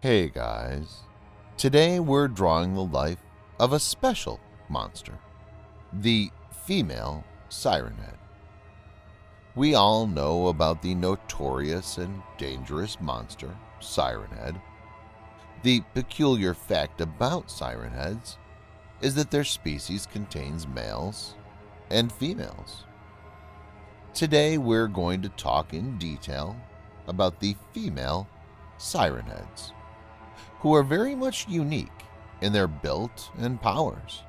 Hey guys, today we're drawing the life of a special monster, the female Sirenhead. We all know about the notorious and dangerous monster, Sirenhead. The peculiar fact about Sirenheads is that their species contains males and females. Today we're going to talk in detail about the female Sirenheads, who are very much unique in their build and powers.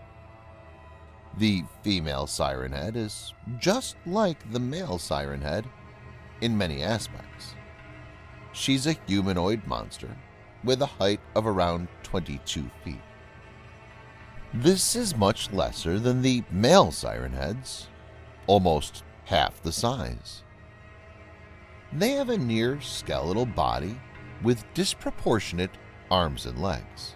The female Sirenhead is just like the male Sirenhead in many aspects. She's a humanoid monster with a height of around 22 feet. This is much lesser than the male Sirenheads, almost half the size. They have a near skeletal body with disproportionate arms and legs.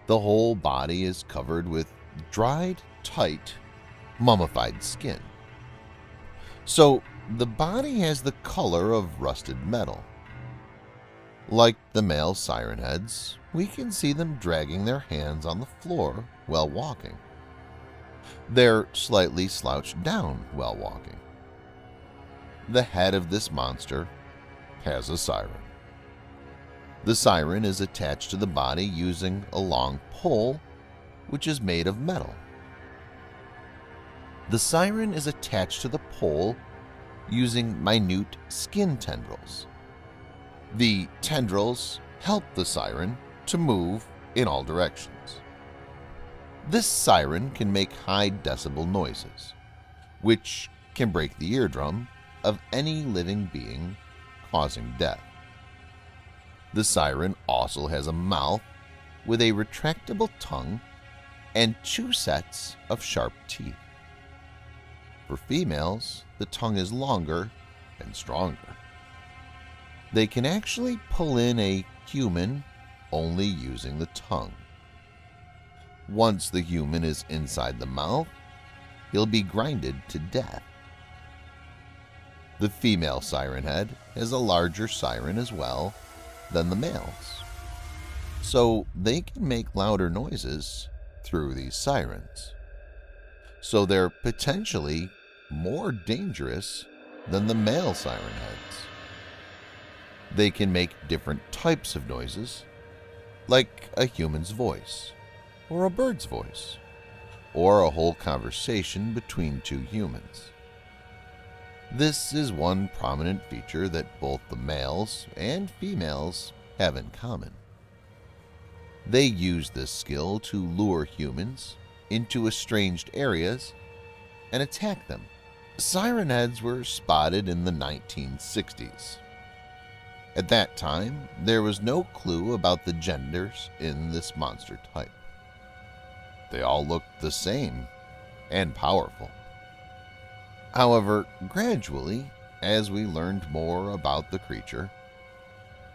The whole body is covered with dried, tight, mummified skin. So the body has the color of rusted metal. Like the male Sirenheads, we can see them dragging their hands on the floor while walking. They're slightly slouched down while walking. The head of this monster has a siren. The siren is attached to the body using a long pole, which is made of metal. The siren is attached to the pole using minute skin tendrils. The tendrils help the siren to move in all directions. This siren can make high decibel noises, which can break the eardrum of any living being, causing death. The siren also has a mouth with a retractable tongue and 2 sets of sharp teeth. For females, the tongue is longer and stronger. They can actually pull in a human only using the tongue. Once the human is inside the mouth, he'll be grinded to death. The female Sirenhead has a larger siren as well than the males, so they can make louder noises through these sirens. So they're potentially more dangerous than the male Sirenheads. They can make different types of noises, like a human's voice, or a bird's voice, or a whole conversation between 2 humans. This is one prominent feature that both the males and females have in common. They use this skill to lure humans into estranged areas and attack them. Sirenheads were spotted in the 1960s. At that time, there was no clue about the genders in this monster type. They all looked the same and powerful. However, gradually, as we learned more about the creature,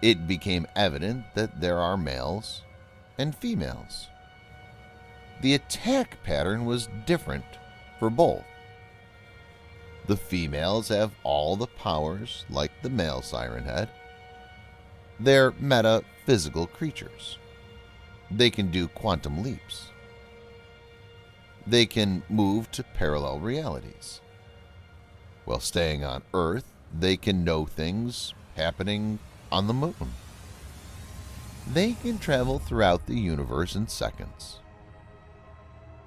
it became evident that there are males and females. The attack pattern was different for both. The females have all the powers like the male Sirenhead. They're metaphysical creatures. They can do quantum leaps. They can move to parallel realities. While staying on Earth, they can know things happening on the moon. They can travel throughout the universe in seconds.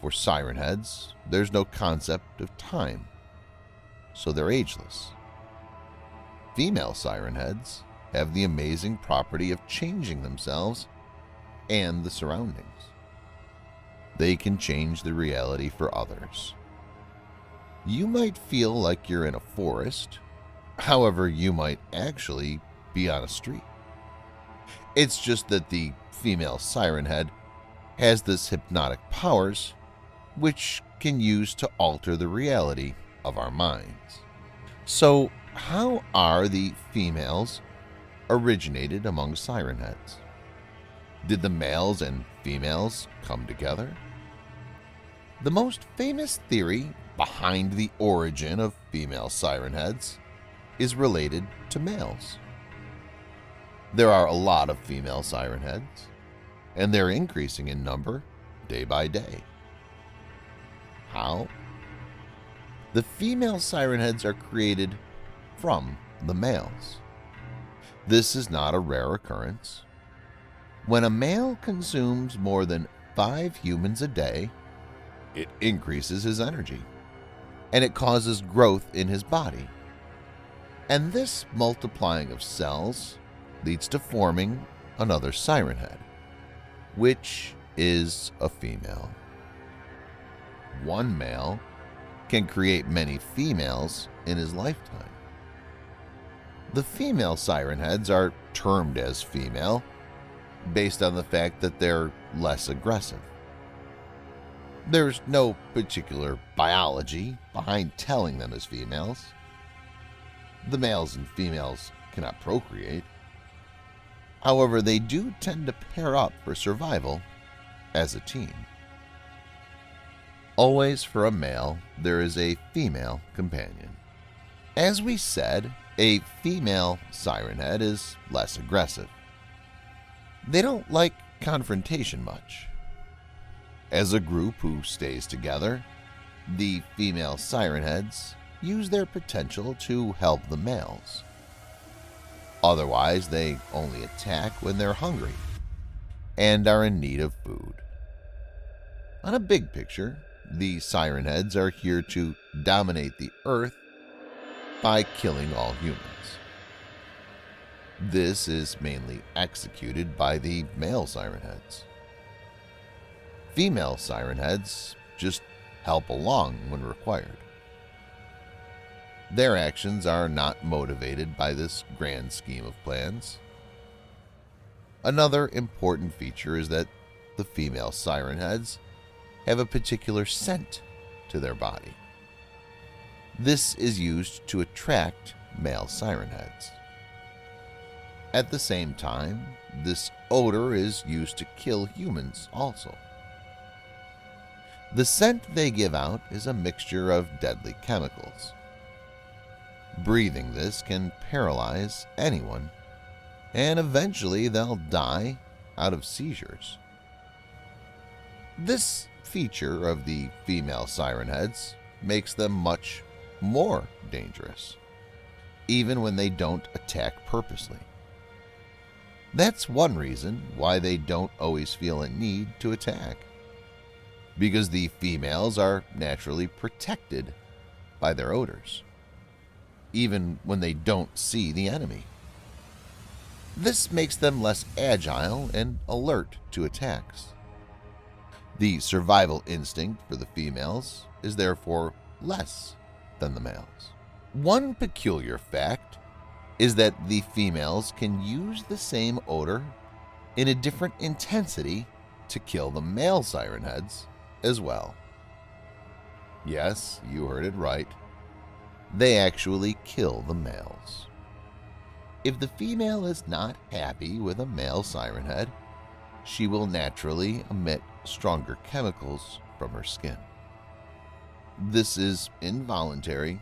For Sirenheads, there's no concept of time, so they're ageless. Female Sirenheads have the amazing property of changing themselves and the surroundings. They can change the reality for others. You might feel like you're in a forest, however, you might actually be on a street. It's just that the female Sirenhead has this hypnotic powers, which can use to alter the reality of our minds. So, how are the females originated among Sirenheads? Did the males and females come together? The most famous theory behind the origin of female Sirenheads is related to males. There are a lot of female siren heads, and they're increasing in number day by day. How? The female siren heads are created from the males. This is not a rare occurrence. When a male consumes more than 5 humans a day, it increases his energy, and it causes growth in his body. And this multiplying of cells leads to forming another siren head, which is a female. One male can create many females in his lifetime. The female siren heads are termed as female based on the fact that they're less aggressive. There's no particular biology behind telling them as females. The males and females cannot procreate. However, they do tend to pair up for survival as a team. Always for a male, there is a female companion. As we said, a female siren head is less aggressive. They don't like confrontation much. As a group who stays together, the female siren heads use their potential to help the males. Otherwise, they only attack when they're hungry and are in need of food. On a big picture, the siren heads are here to dominate the earth by killing all humans. This is mainly executed by the male siren heads. Female siren heads just help along when required. Their actions are not motivated by this grand scheme of plans. Another important feature is that the female siren heads have a particular scent to their body. This is used to attract male siren heads. At the same time, this odor is used to kill humans also. The scent they give out is a mixture of deadly chemicals. Breathing this can paralyze anyone, and eventually they'll die out of seizures. This feature of the female siren heads makes them much more dangerous, even when they don't attack purposely. That's one reason why they don't always feel a need to attack, because the females are naturally protected by their odors, even when they don't see the enemy. This makes them less agile and alert to attacks. The survival instinct for the females is therefore less than the males. One peculiar fact is that the females can use the same odor in a different intensity to kill the male siren heads as well. Yes, you heard it right. They actually kill the males. If the female is not happy with a male siren head, she will naturally emit stronger chemicals from her skin. This is involuntary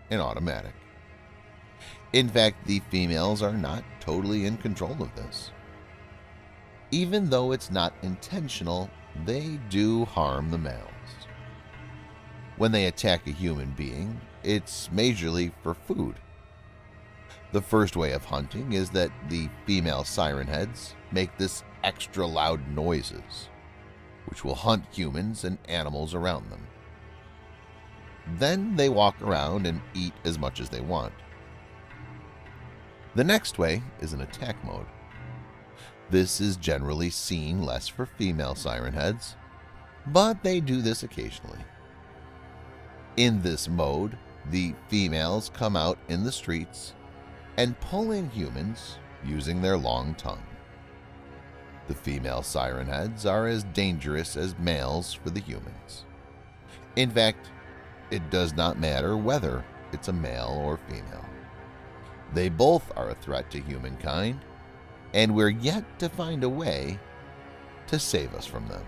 and automatic. In fact, the females are not totally in control of this. Even though it's not intentional, they do harm the males. When they attack a human being, it's majorly for food. The first way of hunting is that the female siren heads make this extra loud noises, which will hunt humans and animals around them. Then they walk around and eat as much as they want. The next way is an attack mode. This is generally seen less for female siren heads, but they do this occasionally. In this mode, the females come out in the streets and pull in humans using their long tongue. The female siren heads are as dangerous as males for the humans. In fact, it does not matter whether it's a male or female. They both are a threat to humankind, and we're yet to find a way to save us from them.